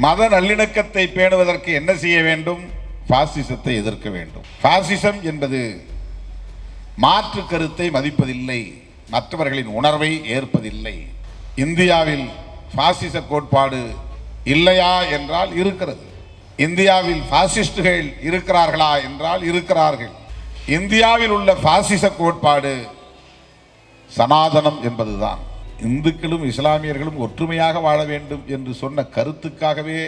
மத நல்லிணக்கத்தை பேணுவதற்கு என்ன செய்ய வேண்டும்? பாசிசத்தை எதிர்க்க வேண்டும். பாசிசம் என்பது மாற்று கருத்தை மதிப்பதில்லை, மற்றவர்களின் உணர்வை ஏற்பதில்லை. இந்தியாவில் பாசிச கோட்பாடு இல்லையா என்றால் இருக்கிறது. இந்தியாவில் பாசிஸ்டுகள் இருக்கிறார்களா என்றால் இருக்கிறார்கள். இந்தியாவில் உள்ள பாசிச கோட்பாடு சனாதனம் என்பதுதான். இந்துக்களும் இஸ்லாமியர்களும் ஒற்றுமையாக வாழ வேண்டும் என்று சொன்ன கருத்துக்காகவே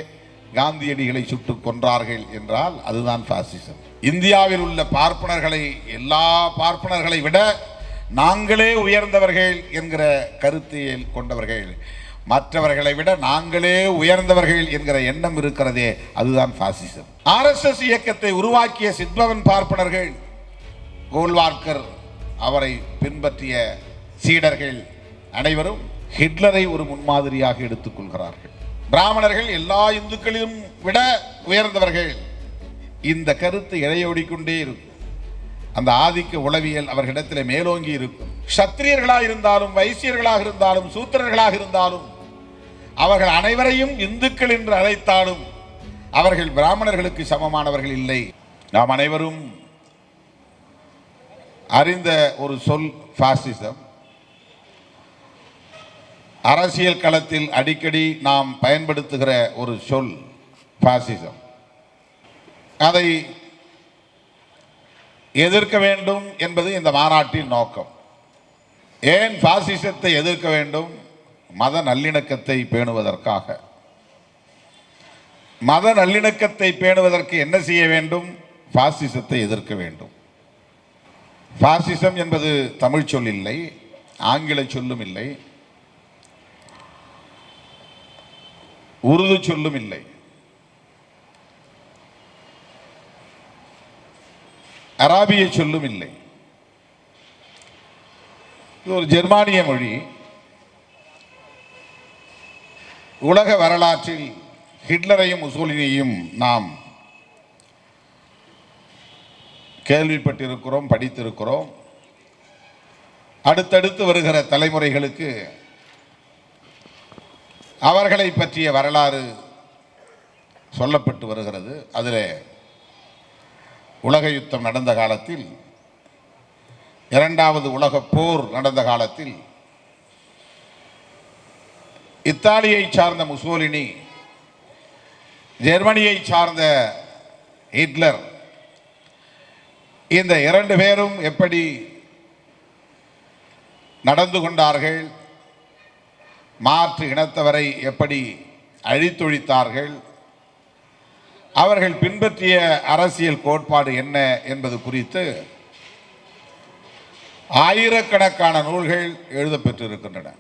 காந்தியடிகளை சுட்டுக் கொன்றார்கள் என்றால் அதுதான் பாசிசம். இந்தியாவில் உள்ள பார்ப்பனர்களை, எல்லா பார்ப்பனர்களை விட நாங்களே உயர்ந்தவர்கள் என்கிற கருத்தியல் கொண்டவர்கள், மற்றவர்களை விட நாங்களே உயர்ந்தவர்கள் என்கிற எண்ணம் இருக்கிறதே, அதுதான் பாசிசம். RSS இயக்கத்தை உருவாக்கிய சித்பவன் பார்ப்பனர்கள், கோல்வார்க்கர், அவரை பின்பற்றிய சீடர்கள் அனைவரும் ஹிட்லரை ஒரு முன்மாதிரியாக எடுத்துக் கொள்கிறார்கள். பிராமணர்கள் எல்லா இந்துக்களிலும் விட உயர்ந்தவர்கள். இந்த கருத்து இழையோடிக்கொண்டே இருக்கும். அந்த ஆதிக்க உளவியல் அவர்களிடத்தில் மேலோங்கி இருக்கும். சத்திரியர்களாக இருந்தாலும், வைசியர்களாக இருந்தாலும், சூத்திரர்களாக இருந்தாலும், அவர்கள் அனைவரையும் இந்துக்கள் என்று அழைத்தாலும் அவர்கள் பிராமணர்களுக்கு சமமானவர்கள் இல்லை. நாம் அனைவரும் அறிந்த ஒரு சொல் பாசிசம். அரசியல் களத்தில் அடிக்கடி நாம் பயன்படுத்துகிற ஒரு சொல் பாசிசம். அதை எதிர்க்க வேண்டும் என்பது இந்த மாநாட்டின் நோக்கம். ஏன் பாசிசத்தை எதிர்க்க வேண்டும்? மத நல்லிணக்கத்தை பேணுவதற்காக. மத நல்லிணக்கத்தை பேணுவதற்கு என்ன செய்ய வேண்டும்? பாசிசத்தை எதிர்க்க வேண்டும். பாசிசம் என்பது தமிழ் சொல் இல்லை, ஆங்கில சொல்லும் இல்லை, உருது சொல்லும் இல்லை, அராபிய சொல்லும் இல்லை. இது ஒரு ஜெர்மானிய மொழி. உலக வரலாற்றில் ஹிட்லரையும் முசோலினியையும் நாம் கேள்விப்பட்டிருக்கிறோம், படித்திருக்கிறோம். அடுத்தடுத்து வருகிற தலைமுறைகளுக்கு அவர்களை பற்றிய வரலாறு சொல்லப்பட்டு வருகிறது. அதில் உலக யுத்தம் நடந்த காலத்தில், இரண்டாவது உலக போர் நடந்த காலத்தில் இத்தாலியை சார்ந்த முசோலினி, ஜெர்மனியை சார்ந்த ஹிட்லர், இந்த இரண்டு பேரும் எப்படி நடந்து கொண்டார்கள், மாற்று இனத்தவரை எப்படி அழித்தொழித்தார்கள், அவர்கள் பின்பற்றிய அரசியல் கோட்பாடு என்ன என்பது குறித்து ஆயிரக்கணக்கான நூல்கள் எழுதப்பெற்றிருக்கின்றன.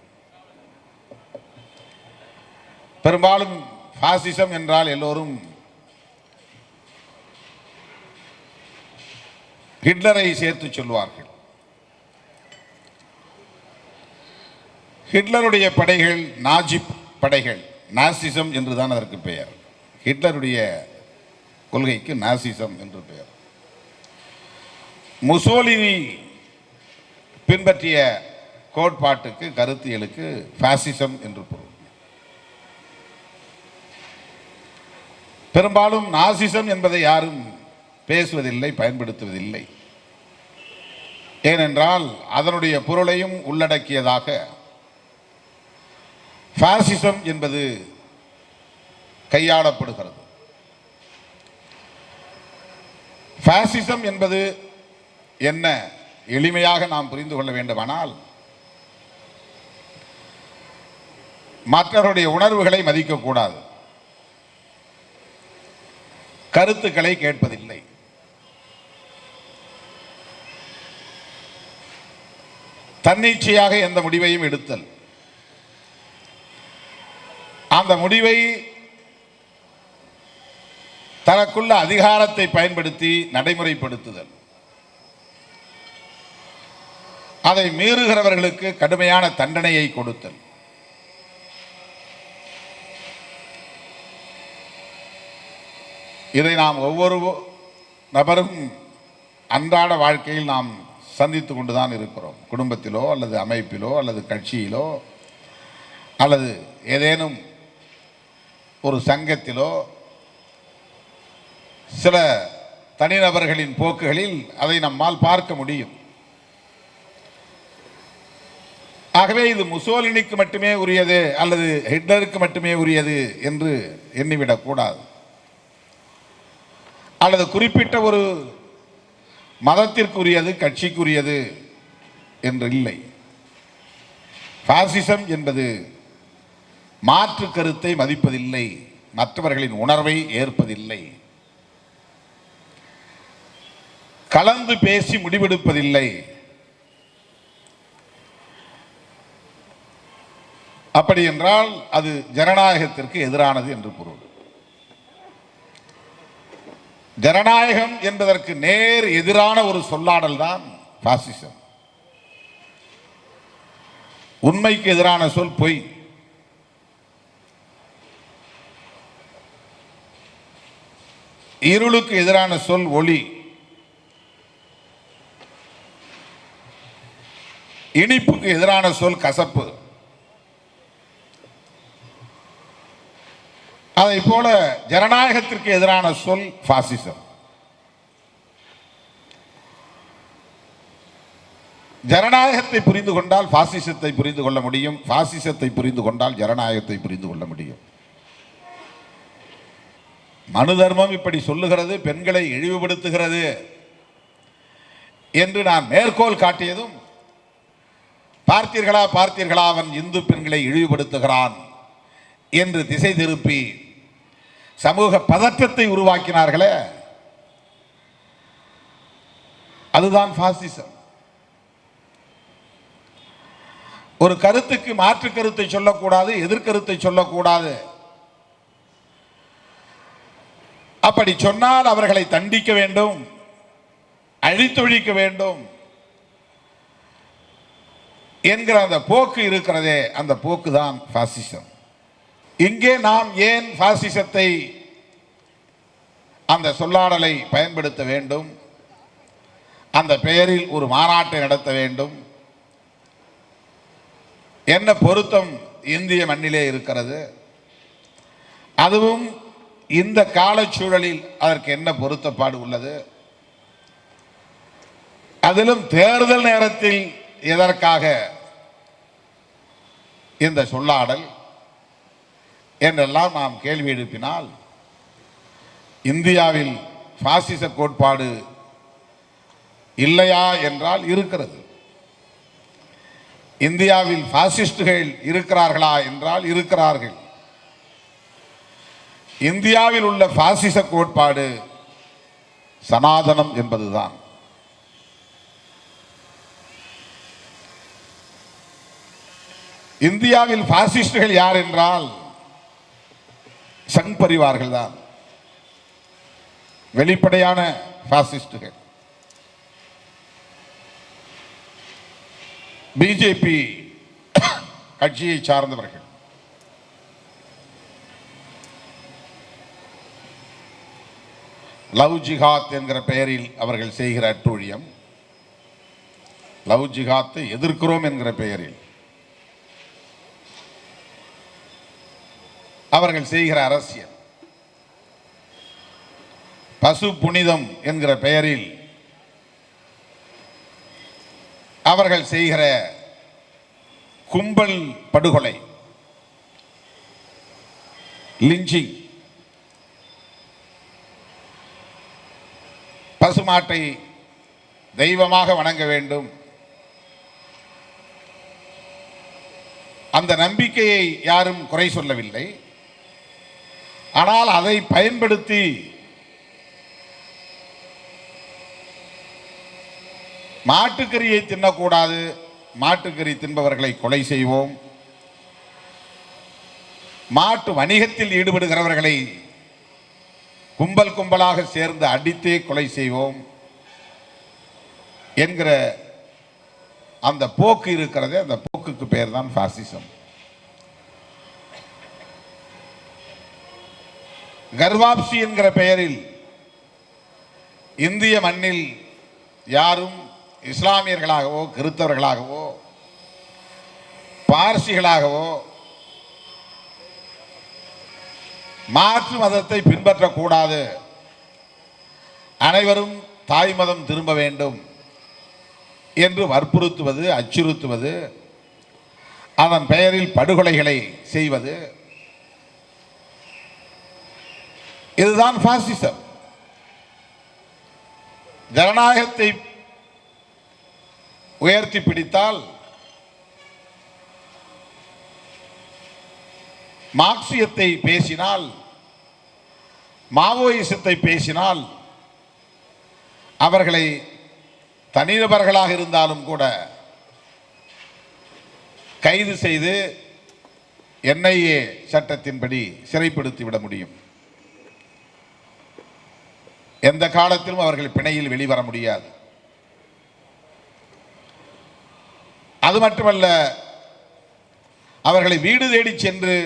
பெரும்பாலும் பாசிசம் என்றால் எல்லோரும் ஹிட்லரை சேர்த்து சொல்வார்கள். ஹிட்லருடைய படைகள் நாஜி படைகள், நாசிசம் என்றுதான் அதற்கு பெயர். ஹிட்லருடைய கொள்கைக்கு நாசிசம் என்று பெயர். முசோலினி பின்பற்றிய கோட்பாட்டுக்கு, கருத்தியலுக்கு பாசிசம் என்று பொருள். பெரும்பாலும் நாசிசம் என்பதை யாரும் பேசுவதில்லை, பயன்படுத்துவதில்லை. ஏனென்றால் அதனுடைய பொருளையும் உள்ளடக்கியதாக பாசிசம் என்பது கையாளப்படுகிறது. பாசிசம் என்பது என்ன? எளிமையாக நாம் புரிந்து கொள்ள வேண்டுமானால், மற்றவருடைய உணர்வுகளை மதிக்கக்கூடாது, கருத்துக்களை கேட்பதில்லை, தன்னிச்சையாக எந்த முடிவையும் எடுத்தல், அந்த முடிவை தனக்குள்ள அதிகாரத்தை பயன்படுத்தி நடைமுறைப்படுத்துதல், அதை மீறுகிறவர்களுக்கு கடுமையான தண்டனையை கொடுத்தல். இதை நாம் ஒவ்வொரு நபரும் அன்றாட வாழ்க்கையில் நாம் சந்தித்து கொண்டுதான் இருக்கிறோம். குடும்பத்திலோ அல்லது அமைப்பிலோ அல்லது கட்சியிலோ அல்லது ஏதேனும் ஒரு சங்கத்திலோ சில தனிநபர்களின் போக்குகளில் அதை நம்மால் பார்க்க முடியும். ஆகவே இது முசோலினிக்கு மட்டுமே உரியது அல்லது ஹிட்லருக்கு மட்டுமே உரியது என்று எண்ணிவிடக்கூடாது, அல்லது குறிப்பிட்ட ஒரு மதத்திற்குரியது கட்சிக்குரியது என்று இல்லை. பாசிசம் என்பது மாற்று கருத்தை மதிப்பதில்லை, மற்றவர்களின் உணர்வை ஏற்பதில்லை, கலந்து பேசி முடிவெடுப்பதில்லை. அப்படி என்றால் அது ஜனநாயகத்திற்கு எதிரானது என்று பொருள். ஜனநாயகம் என்பதற்கு நேர் எதிரான ஒரு சொல்லாடல் தான் பாசிசம். உண்மைக்கு எதிரான சொல் பொய். இருளுக்கு எதிரான சொல் ஒளி. இனிப்புக்கு எதிரான சொல் கசப்பு. அதை போல ஜனநாயகத்திற்கு எதிரான சொல் பாசிசம். ஜனநாயகத்தை புரிந்து கொண்டால் பாசிசத்தை புரிந்து கொள்ள முடியும், பாசிசத்தை புரிந்து கொண்டால் ஜனநாயகத்தை புரிந்து கொள்ள முடியும். மனு தர்மம் இப்படி சொல்லுகிறது, பெண்களை இழிவுபடுத்துகிறது என்று நான் மேற்கோள் காட்டியதும், பார்த்தீர்களா பார்த்தீர்களா அவன் இந்து பெண்களை இழிவுபடுத்துகிறான் என்று திசை திருப்பி சமூக பதற்றத்தை உருவாக்கினார்களே, அதுதான் பாசிசம். ஒரு கருத்துக்கு மாற்று கருத்தை சொல்லக்கூடாது, எதிர்கருத்தை சொல்லக்கூடாது. அப்படி சொன்னால் அவர்களை தண்டிக்க வேண்டும், அழித்தொழிக்க வேண்டும் என்கிற அந்த போக்கு இருக்கிறதே, அந்த போக்கு தான் பாசிசம். இங்கே நாம் ஏன் பாசிசத்தை, அந்த சொல்லாடலை பயன்படுத்த வேண்டும், அந்த பெயரில் ஒரு மாநாட்டை நடத்த வேண்டும், என்ன பொருத்தம் இந்திய மண்ணிலே இருக்கிறது, அதுவும் இந்த காலச்சூழலில் அதற்கு என்ன பொருத்தப்பாடு உள்ளது, அதிலும் தேர்தல் நேரத்தில் எதற்காக இந்த சொல்லாடல் என்றெல்லாம் நாம் கேள்வி எழுப்பினால், இந்தியாவில் பாசிச கோட்பாடு இல்லையா என்றால் இருக்கிறது. இந்தியாவில் பாசிஸ்டுகள் இருக்கிறார்களா என்றால் இருக்கிறார்கள். இந்தியாவில் உள்ள பாசிச கோட்பாடு சனாதனம் என்பதுதான். இந்தியாவில் பாசிஸ்டுகள் யார் என்றால் சங் பரிவார்கள் தான் வெளிப்படையான பாசிஸ்டுகள். பிஜேபி கட்சியை சார்ந்தவர்கள். லவ் ஜிஹாத் என்கிற பெயரில் அவர்கள் செய்கிற அட்டூழியம், லவ் ஜிஹாத்தை எதிர்க்கிறோம் என்கிற பெயரில் அவர்கள் செய்கிற அரசியல், பசு புனிதம் என்கிற பெயரில் அவர்கள் செய்கிற கும்பல் படுகொலை, லிஞ்சிங், பசுமாட்டை தெய்வமாக வணங்க வேண்டும், அந்த நம்பிக்கையை யாரும் குறை சொல்லவில்லை. ஆனால் அதை பயன்படுத்தி மாட்டுக்கறியை தின்னக்கூடாது, மாட்டுக்கறி தின்பவர்களை கொலை செய்வோம், மாட்டு வணிகத்தில் ஈடுபடுகிறவர்களை கும்பல் கும்பலாக சேர்ந்து அடித்தே கொலை செய்வோம் என்கிற அந்த போக்கு இருக்கிறதே, அந்த போக்குக்கு பெயர் தான் பாசிசம். கர்வாப்சி என்கிற பெயரில் இந்திய மண்ணில் யாரும் இஸ்லாமியர்களாகவோ கிறிஸ்தவர்களாகவோ பார்சிகளாகவோ மாற்று மதத்தை பின்பற்றக்கூடாது, அனைவரும் தாய் மதம் திரும்ப வேண்டும் என்று வற்புறுத்துவது, அச்சுறுத்துவது, அதன் பெயரில் படுகொலைகளை செய்வது, இதுதான் பாசிசம். ஜனநாயகத்தை உயர்த்தி பிடித்தால் மார்க்சியத்தை பேசினால், மாவோயிசத்தை பேசினால் அவர்களை தனிநபர்களாக இருந்தாலும் கூட கைது செய்து NIA சட்டத்தின்படி சிறைப்படுத்திவிட முடியும். எந்த காலத்திலும் அவர்கள் பிணையில் வெளிவர முடியாது. அது மட்டுமல்ல, அவர்களை வீடு தேடி சென்று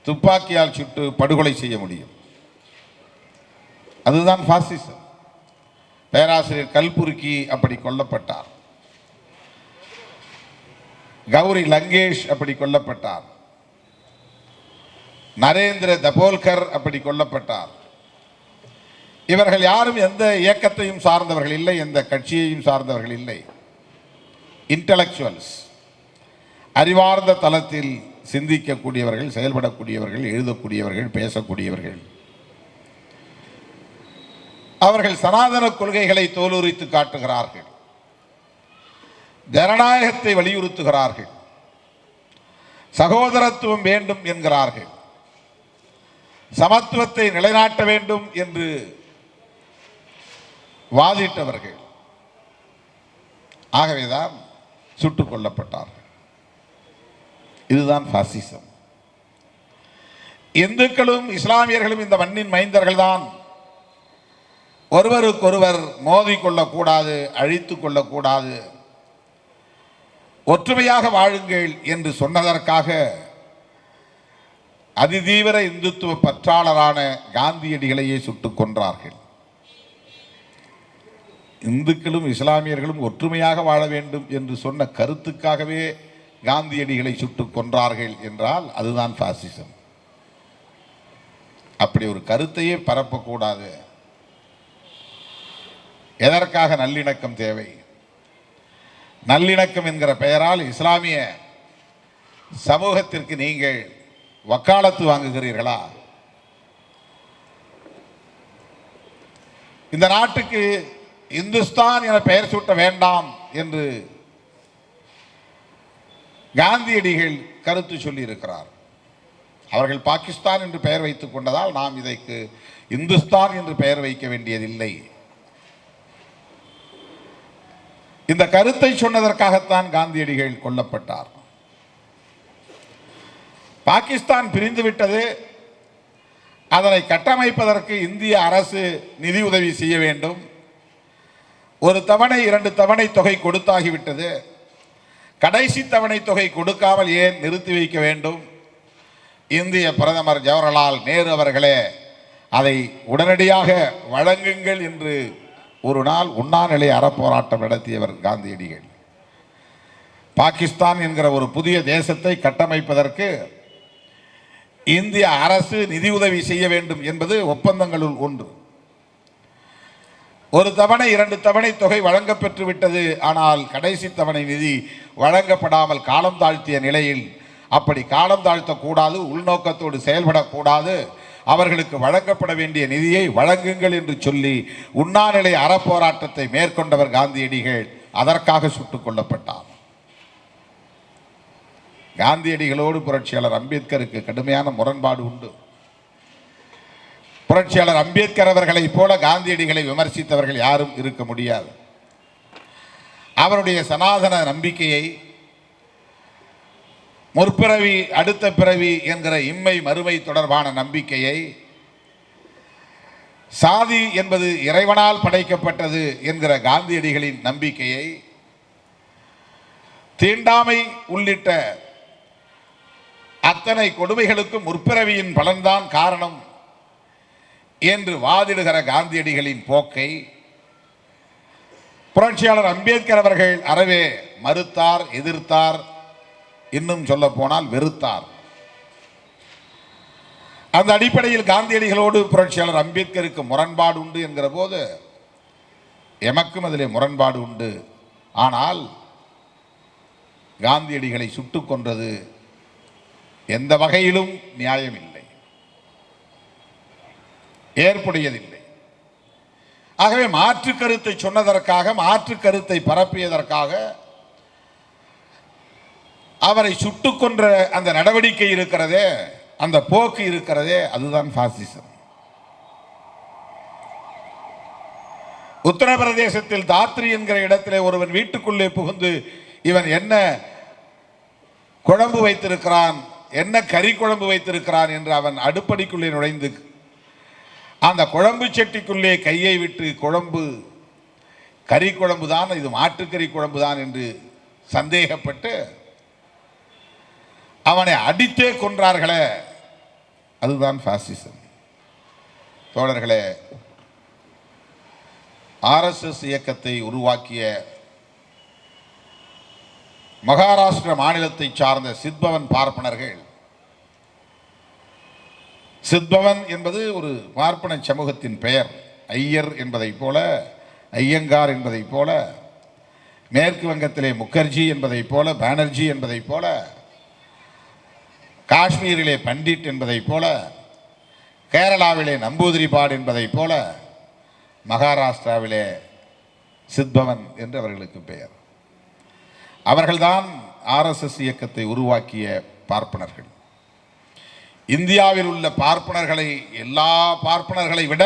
துப்பாக்கியால் சுட்டு படுகொலை செய்ய முடியும். அதுதான் பாசிசம். பேராசிரியர் கல்புர்கி அப்படி கொல்லப்பட்டார். கௌரி லங்கேஷ் அப்படி கொல்லப்பட்டார். நரேந்திர தபோல்கர் அப்படி கொல்லப்பட்டார். இவர்கள் யாரும் எந்த இயக்கத்தையும் சார்ந்தவர்கள் இல்லை, எந்த கட்சியையும் சார்ந்தவர்கள் இல்லை. இன்டலெக்சுவல்ஸ், அறிவார்ந்த தளத்தில் சிந்திக்கக்கூடியவர்கள், செயல்படக்கூடியவர்கள், எழுதக்கூடியவர்கள், பேசக்கூடியவர்கள். அவர்கள் சனாதன கொள்கைகளை தோலுரித்து காட்டுகிறார்கள், ஜனநாயகத்தை வலியுறுத்துகிறார்கள், சகோதரத்துவம் வேண்டும் என்கிறார்கள், சமத்துவத்தை நிலைநாட்ட வேண்டும் என்று வாதிட்டவர்கள். ஆகவேதான் சுட்டுக் கொல்லப்பட்டார்கள். இதுதான் பாசிசம். இந்துக்களும் இஸ்லாமியர்களும் இந்த மண்ணின் மைந்தர்கள் தான். ஒருவருக்கொருவர் மோதிக்கொள்ளக்கூடாது, அழித்துக் கொள்ளக்கூடாது, ஒற்றுமையாக வாழுங்கள் என்று சொன்னதற்காக அதிதீவிர இந்துத்துவ பற்றாளரான காந்தியடிகளையே சுட்டுக் கொன்றார்கள். இந்துக்களும் இஸ்லாமியர்களும் ஒற்றுமையாக வாழ வேண்டும் என்று சொன்ன கருத்துக்காகவே காந்தியடிகளை சுட்டுக் கொன்றார்கள் என்றால் அதுதான் பாசிசம். அப்படி ஒரு கருத்தையே பரப்பக்கூடாது. எதற்காக நல்லிணக்கம் தேவை? நல்லிணக்கம் என்கிற பெயரால் இஸ்லாமிய சமூகத்திற்கு நீங்கள் வக்காலத்து வாங்குகிறீர்களா? இந்த நாட்டுக்கு இந்துஸ்தான் என பெயர் சூட்ட வேண்டாம் என்று காந்தியடிகள் கருத்து சொல்லி இருக்கிறார். அவர்கள் பாகிஸ்தான் என்று பெயர் வைத்துக் கொண்டதால் நாம் இதற்கு இந்துஸ்தான் என்று பெயர் வைக்க வேண்டியதில்லை. இந்த கருத்தை சொன்னதற்காகத்தான் காந்தியடிகள் கொல்லப்பட்டார். பாகிஸ்தான் பிரிந்துவிட்டது, அதனை கட்டமைப்பதற்கு இந்திய அரசு நிதி உதவி செய்ய வேண்டும். ஒரு தவணை 2 தவணை தொகை கொடுத்தாகிவிட்டது. கடைசி தவணை தொகை கொடுக்காமல் ஏன் நிறுத்தி வைக்க வேண்டும்? இந்திய பிரதமர் ஜவஹர்லால் நேரு அவர்களே அதை உடனடியாக வழங்குங்கள் என்று ஒரு நாள் உண்ணாநிலை அறப்போராட்டம் நடத்தியவர் காந்தியடிகள். பாகிஸ்தான் என்கிற ஒரு புதிய தேசத்தை கட்டமைப்பதற்கு இந்திய அரசு நிதியுதவி செய்ய வேண்டும் என்பது ஒப்பந்தங்களுள் ஒன்று. ஒரு தவணை 2 தவணை தொகை வழங்கப்பெற்று விட்டது. ஆனால் கடைசி தவணை நிதி வழங்கப்படாமல் காலம் தாழ்த்திய நிலையில், அப்படி காலம் தாழ்த்தக்கூடாது, உள்நோக்கத்தோடு செயல்படக்கூடாது, அவர்களுக்கு வழங்கப்பட வேண்டிய நிதியை வழங்குங்கள் என்று சொல்லி உண்ணாநிலை அறப்போராட்டத்தை மேற்கொண்டவர் காந்தியடிகள். அதற்காக சுட்டுக் கொல்லப்பட்டார். காந்தியடிகளோடு புரட்சியாளர் அம்பேத்கருக்கு கடுமையான முரண்பாடு உண்டு. புரட்சியாளர் அம்பேத்கர் அவர்களை போல காந்தியடிகளை விமர்சித்தவர்கள் யாரும் இருக்க முடியாது. அவருடைய சனாதன நம்பிக்கையை, முற்பிறவி அடுத்த பிறவி என்கிற இம்மை மறுமை தொடர்பான நம்பிக்கையை, சாதி என்பது இறைவனால் படைக்கப்பட்டது என்கிற காந்தியடிகளின் நம்பிக்கையை, தீண்டாமை உள்ளிட்ட அத்தனை கொடுமைகளுக்கும் முற்பிறவியின் பலன்தான் காரணம் என்று வாதிடுகிற காந்தியடிகளின் போக்கை புரட்சியாளர் அம்பேத்கர் அவர்கள் அறவே மறுத்தார், எதிர்த்தார், இன்னும் சொல்ல போனால் வெறுத்தார். அந்த அடிப்படையில் காந்தியடிகளோடு புரட்சியாளர் அம்பேத்கருக்கு முரண்பாடு உண்டு என்கிற போது எமக்கும் அதிலே முரண்பாடு உண்டு. ஆனால் காந்தியடிகளை சுட்டுக் கொன்றது எந்த வகையிலும் நியாயமில்லை, ஏற்புடையதில்லை. ஆகவே மாற்று கருத்தை சொன்னதற்காக, மாற்று கருத்தை பரப்பியதற்காக அவரை சுட்டுக் கொன்ற அந்த நடவடிக்கை இருக்கிறதே, அந்த போக்கு இருக்கிறதே, அதுதான் பாசிசம். உத்தரப்பிரதேசத்தில் தாத்ரி என்கிற இடத்திலே ஒருவன் வீட்டுக்குள்ளே புகுந்து இவன் என்ன குழம்பு வைத்திருக்கிறான், என்ன கறி குழம்பு வைத்திருக்கிறான் என்று அவன் அடுப்படிக்குள்ளே நுழைந்து அந்த குழம்பு சட்டிக்குள்ளே கையை விட்டு குழம்பு கறி குழம்பு தான், இது மாட்டுக்கறி குழம்பு தான் என்று சந்தேகப்பட்டு அவனை அடித்தே கொன்றார்களே, அதுதான் பாசிசம். தோழர்களே, ஆர்எஸ்எஸ் இயக்கத்தை உருவாக்கிய மகாராஷ்டிர மாநிலத்தை சார்ந்த சித்பவன் பார்ப்பனர்கள், சித்பவன் என்பது ஒரு பார்ப்பன சமூகத்தின் பெயர். ஐயர் என்பதை போல, ஐயங்கார் என்பதை போல, மேற்கு வங்கத்திலே முகர்ஜி என்பதை போல, பானர்ஜி என்பதை போல, காஷ்மீரிலே பண்டிட் என்பதை போல, கேரளாவிலே நம்பூதிரிபாடு என்பதை போல, மகாராஷ்டிராவிலே சித்பவன் என்று அவர்களுக்கு பெயர். அவர்கள்தான் ஆர்எஸ்எஸ் இயக்கத்தை உருவாக்கிய பார்ப்பனர்கள். இந்தியாவில் உள்ள பார்ப்பனர்களை, எல்லா பார்ப்பனர்களை விட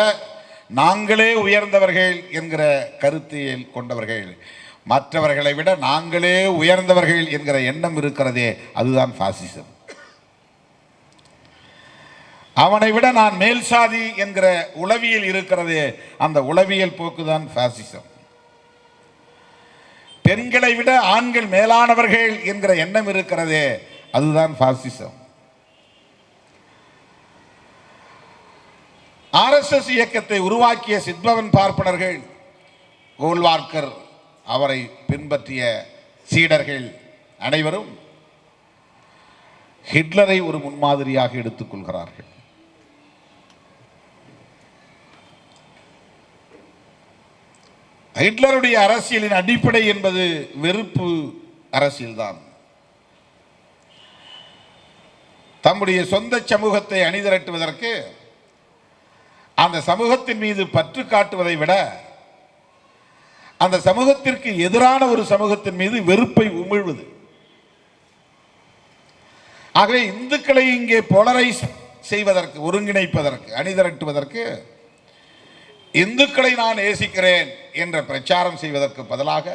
நாங்களே உயர்ந்தவர்கள் என்கிற கருத்தியல் கொண்டவர்கள், மற்றவர்களை விட நாங்களே உயர்ந்தவர்கள் என்கிற எண்ணம் இருக்கிறதே, அதுதான் பாசிசம். அவனை விட நான் மேல் சாதி என்கிற உளவியல் இருக்கிறதே, அந்த உளவியல் போக்குதான் பாசிசம். பெண்களை விட ஆண்கள் மேலானவர்கள் என்கிற எண்ணம் இருக்கிறதே, அதுதான் பாசிசம். ஆர்எஸ்எஸ் இயக்கத்தை உருவாக்கிய சித்பவன் பார்ப்பனர்கள், கோல்வார்க்கர், அவரை பின்பற்றிய சீடர்கள் அனைவரும் ஹிட்லரை ஒரு முன்மாதிரியாக எடுத்துக்கொள்கிறார்கள். ஹிட்லருடைய அரசியலின் அடிப்படை என்பது வெறுப்பு அரசியல்தான். தம்முடைய சொந்த சமூகத்தை அணிதிரட்டுவதற்கு, அந்த சமூகத்தின் மீது பற்று காட்டுவதை விட அந்த சமூகத்திற்கு எதிரான ஒரு சமூகத்தின் மீது வெறுப்பை உமிழ்வது. ஆகவே இந்துக்களை இங்கே போலரைஸ் செய்வதற்கு, ஒருங்கிணைப்பதற்கு, அணிதிரட்டுவதற்கு, இந்துக்களை நான் நேசிக்கிறேன் என்ற பிரச்சாரம் செய்வதற்கு பதிலாக,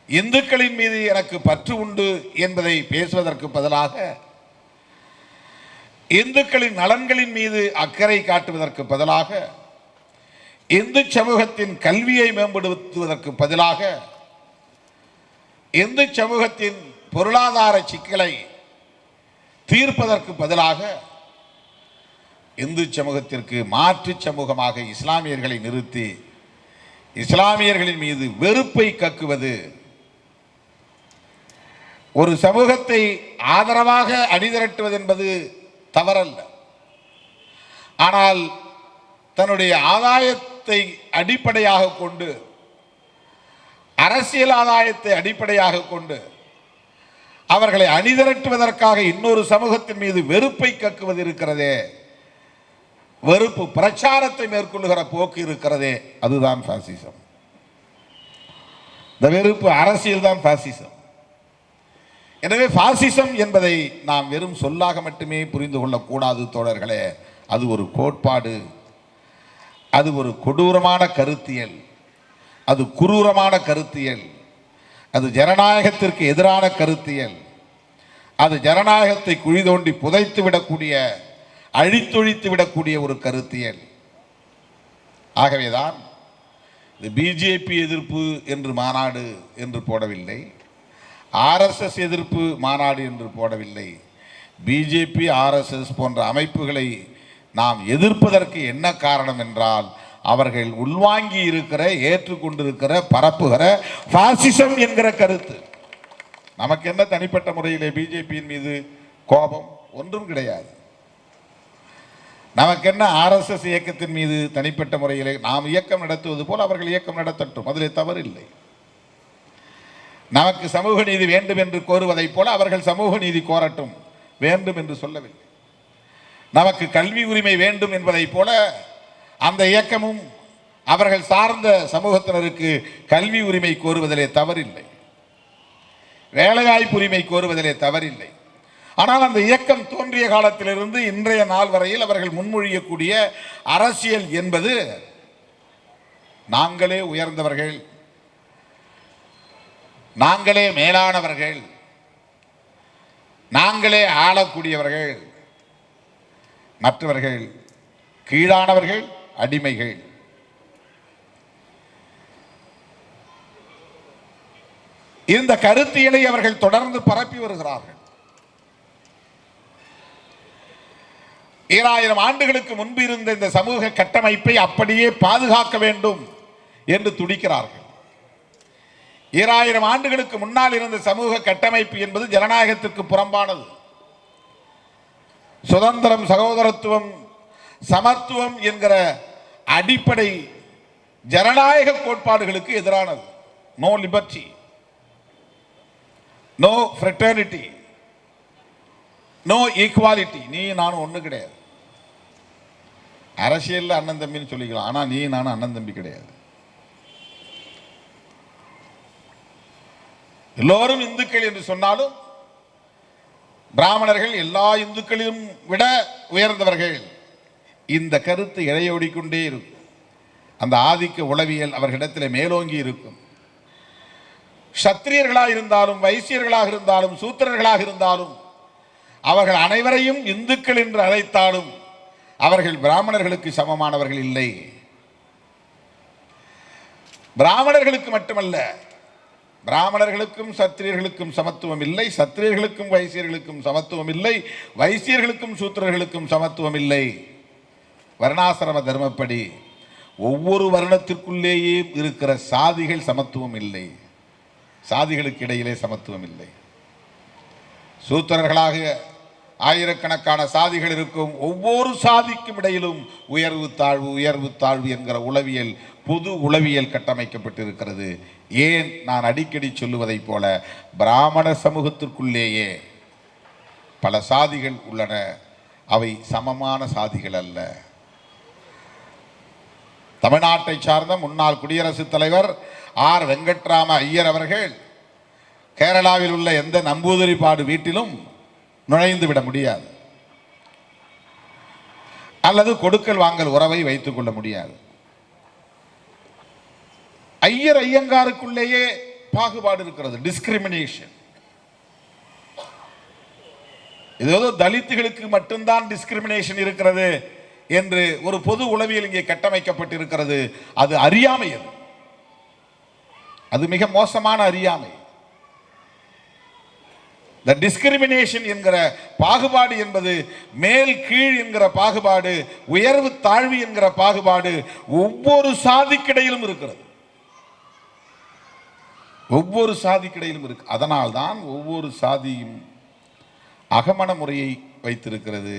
இந்துக்களின் மீது எனக்கு பற்று உண்டு என்பதை பேசுவதற்கு பதிலாக, இந்துக்களின் நலன்களின் மீது அக்கறை காட்டுவதற்கு பதிலாக, இந்து சமூகத்தின் கல்வியை மேம்படுத்துவதற்கு பதிலாக, இந்து சமூகத்தின் பொருளாதார சிக்கலை தீர்ப்பதற்கு பதிலாக, இந்து சமூகத்திற்கு மாற்று சமூகமாக இஸ்லாமியர்களை நிறுத்தி இஸ்லாமியர்களின் மீது வெறுப்பை கக்குவது, ஒரு சமூகத்தை ஆதரவாக அணிதிரட்டுவது என்பது தவறல்ல. ஆனால் தன்னுடைய ஆதாயத்தை அடிப்படையாக கொண்டு, அரசியல் ஆதாயத்தை அடிப்படையாக கொண்டு அவர்களை அணிதிரட்டுவதற்காக இன்னொரு சமூகத்தின் மீது வெறுப்பை கக்குவது இருக்கிறதே, வெறுப்பு பிரச்சாரத்தை மேற்கொள்ளுகிற போக்கு இருக்கிறதே, அதுதான் பாசிசம். இந்த வெறுப்பு அரசியல் தான் பாசிசம். எனவே பாசிசம் என்பதை நாம் வெறும் சொல்லாக மட்டுமே புரிந்து கொள்ளக்கூடாது தோழர்களே. அது ஒரு கோட்பாடு, அது ஒரு கொடூரமான கருத்தியல், அது குரூரமான கருத்தியல், அது ஜனநாயகத்திற்கு எதிரான கருத்தியல், அது ஜனநாயகத்தை குழி தோண்டி புதைத்து விடக்கூடிய, அழித்தொழித்து விடக்கூடிய ஒரு கருத்தியல். ஆகவேதான் இது பிஜேபி எதிர்ப்பு என்று மாநாடு என்று போடவில்லை, ஆர்எஸ்எஸ் எதிர்ப்பு மாநாடு என்று போடவில்லை. பிஜேபி, ஆர்எஸ்எஸ் போன்ற அமைப்புகளை நாம் எதிர்ப்பதற்கு என்ன காரணம் என்றால், அவர்கள் உள்வாங்கி இருக்கிற, ஏற்றுக்கொண்டிருக்கிற, பரப்புகிற பாசிசம் என்கிற கருத்து. நமக்கு என்ன தனிப்பட்ட முறையிலே பிஜேபியின் மீது கோபம் ஒன்றும் கிடையாது. நமக்கு என்ன ஆர்எஸ்எஸ் இயக்கத்தின் மீது தனிப்பட்ட முறையிலே நாம் இயக்கம் நடத்துவது போல் அவர்கள் இயக்கம் நடத்தட்டும், அதிலே தவறில்லை. நமக்கு சமூக நீதி வேண்டும் என்று கோருவதைப் போல அவர்கள் சமூக நீதி கோரட்டும், வேண்டும் என்று சொல்லவில்லை. நமக்கு கல்வி உரிமை வேண்டும் என்பதைப் போல அந்த இயக்கமும் அவர்கள் சார்ந்த சமூகத்தினருக்கு கல்வி உரிமை கோருவதிலே தவறில்லை, வேலைவாய்ப்பு உரிமை கோருவதிலே தவறில்லை. ஆனால் அந்த இயக்கம் தோன்றிய காலத்திலிருந்து இன்றைய நாள் வரையில் அவர்கள் முன்மொழியக்கூடிய அரசியல் என்பது நாங்களே உயர்ந்தவர்கள், நாங்களே மேலானவர்கள், நாங்களே ஆளக்கூடியவர்கள், மற்றவர்கள் கீழானவர்கள், அடிமைகள். இந்த கருத்தியலை அவர்கள் தொடர்ந்து பரப்பி வருகிறார்கள். 2000 ஆண்டுகளுக்கு முன்பு இருந்த இந்த சமூக கட்டமைப்பை அப்படியே பாதுகாக்க வேண்டும் என்று துடிக்கிறார்கள். 2000 ஆண்டுகளுக்கு முன்னால் இருந்த சமூக கட்டமைப்பு என்பது ஜனநாயகத்திற்கு புறம்பானது, சுதந்திரம், சகோதரத்துவம், சமத்துவம் என்கிற அடிப்படை ஜனநாயக கோட்பாடுகளுக்கு எதிரானது. No liberty, no fraternity, no equality. நீ நானும் ஒன்று கிடையாது. அரசியலில் அண்ணன் தம்பின்னு சொல்லிக்கலாம், ஆனால் நீ நானும் அண்ணன் தம்பி கிடையாது. எல்லோரும் இந்துக்கள் என்று சொன்னாலும் பிராமணர்கள் எல்லா இந்துக்களிலும் விட உயர்ந்தவர்கள். இந்த கருத்து இழையோடிக்கொண்டே இருக்கும். அந்த ஆதிக்க உளவியல் அவர்களிடத்தில் மேலோங்கி இருக்கும். சத்திரியர்களாக இருந்தாலும், வைசியர்களாக இருந்தாலும், சூத்திரர்களாக இருந்தாலும், அவர்கள் அனைவரையும் இந்துக்கள் என்று அழைத்தாலும் அவர்கள் பிராமணர்களுக்கு சமமானவர்கள் இல்லை. பிராமணர்களுக்கு மட்டுமல்ல, பிராமணர்களுக்கும் சத்திரியர்களுக்கும் சமத்துவம் இல்லை, சத்திரியர்களுக்கும் வைசியர்களுக்கும் சமத்துவம் இல்லை, வைசியர்களுக்கும் சூத்திரர்களுக்கும் சமத்துவம் இல்லை. வர்ணாசிரம தர்மப்படி ஒவ்வொரு வருணத்திற்குள்ளேயே இருக்கிற சாதிகள் சமத்துவம் இல்லை, சாதிகளுக்கு இடையிலே சமத்துவம் இல்லை. சூத்திரர்களாக ஆயிரக்கணக்கான சாதிகள் இருக்கும். ஒவ்வொரு சாதிக்கும் இடையிலும் உயர்வு தாழ்வு, உயர்வு தாழ்வு என்கிற உளவியல், பொது உளவியல் கட்டமைக்கப்பட்டிருக்கிறது. ஏன் நான் அடிக்கடி சொல்லுவதைப் போல பிராமண சமூகத்திற்குள்ளேயே பல சாதிகள் உள்ளன, அவை சமமான சாதிகள் அல்ல. தமிழ்நாட்டை சார்ந்த முன்னாள் குடியரசுத் தலைவர் ஆர் வெங்கட்ராம ஐயர் அவர்கள் கேரளாவில் உள்ள எந்த நம்பூதிரிப்பாடு வீட்டிலும் நுழைந்து விட முடியாது, அல்லது கொடுக்கல் வாங்கல் உறவை வைத்துக் கொள்ள முடியாது. ஐயர் ஐயங்காருக்குள்ளேயே பாகுபாடு இருக்கிறது, டிஸ்கிரிமினேஷன். ஏதோ தலித்துகளுக்கு மட்டும்தான் டிஸ்கிரிமினேஷன் இருக்கிறது என்று ஒரு பொது உளவியல் இங்கே கட்டமைக்கப்பட்டிருக்கிறது. அது அறியாமை, அது மிக மோசமான அறியாமை. The discrimination என்கிற பாகுபாடு என்பது மேல் கீழ் என்கிற பாகுபாடு, உயர்வு தாழ்வு என்கிற பாகுபாடு ஒவ்வொரு சாதிக்கிடையிலும் இருக்கிறது, ஒவ்வொரு சாதிக்கிடையிலும் இருக்கு. அதனால்தான் ஒவ்வொரு சாதியும் அகமண முறையை வைத்திருக்கிறது,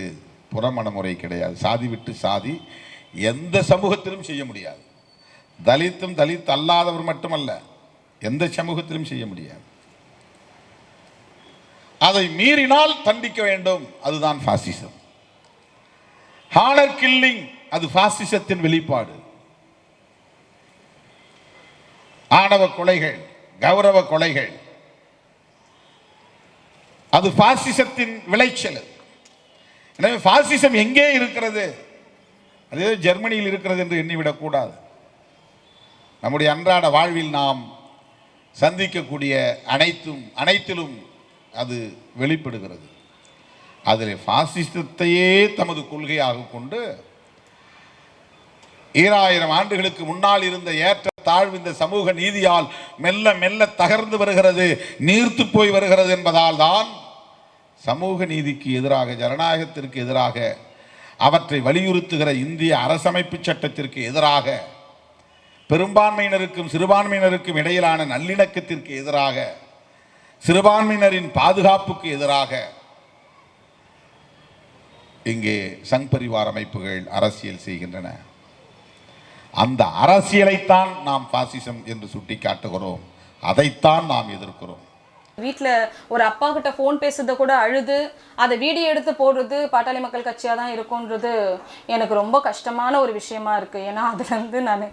புறமண முறை கிடையாது. சாதி விட்டு சாதி எந்த சமூகத்திலும் செய்ய முடியாது. தலித்தும் தலித் அல்லாதவர் மட்டுமல்ல, எந்த சமூகத்திலும் செய்ய முடியாது. அதை மீறினால் தண்டிக்க வேண்டும், அதுதான் பாசிசம். ஹானர் கில்லிங் அது பாசிசத்தின் வெளிப்பாடு. ஆணவ கொலைகள், கௌரவ கொலைகள் அது பாசிசத்தின் விளைச்சல். எனவே பாசிசம் எங்கே இருக்கிறது? அது ஜெர்மனியில் இருக்கிறது என்று எண்ணிவிடக் கூடாது. நம்முடைய அன்றாட வாழ்வில் நாம் சந்திக்கக்கூடிய அனைத்திலும் அது வெளிப்படுகிறது. அதில் பாசிசத்தையே தமது கொள்கையாக கொண்டு 2000 ஆண்டுகளுக்கு முன்னால் இருந்த ஏற்ற தாழ்வு இந்த சமூக நீதியால் மெல்ல மெல்ல தகர்ந்து வருகிறது, நீர்த்து போய் வருகிறது என்பதால் தான் சமூக நீதிக்கு எதிராக, ஜனநாயகத்திற்கு எதிராக, அவற்றை வலியுறுத்துகிற இந்திய அரசமைப்பு சட்டத்திற்கு எதிராக, பெரும்பான்மையினருக்கும் சிறுபான்மையினருக்கும் இடையிலான நல்லிணக்கத்திற்கு எதிராக, சிறுபான்மையினரின் பாதுகாப்புக்கு எதிராக இங்கே சங் பரிவார அமைப்புகள் அரசியல் செய்கின்றன. அந்த அரசியலைத்தான் நாம் பாசிசம் என்று சுட்டி காட்டுகிறோம். அதைத்தான் நாம் எதிர்க்கிறோம். வீட்டில் ஒரு அப்பா கிட்ட ஃபோன் பேசுறத கூட அழுது அதை வீடியோ எடுத்து போடுறது பாட்டாளி மக்கள் கட்சியாக தான் இருக்கும்ன்றது எனக்கு ரொம்ப கஷ்டமான ஒரு விஷயமா இருக்குது. ஏன்னா அதுலேருந்து நான்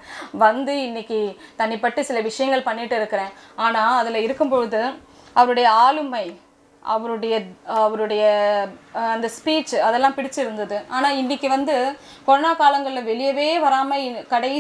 இன்னைக்கு தனிப்பட்டு சில விஷயங்கள் பண்ணிட்டு இருக்கிறேன். ஆனால் அதில் இருக்கும்பொழுது அவருடைய ஆளுமை, அவருடைய அந்த ஸ்பீச் அதெல்லாம் பிடிச்சிருந்தது. ஆனால் இன்றைக்கி கொரோனா காலங்களில் வெளியவே வராமல் கடைசி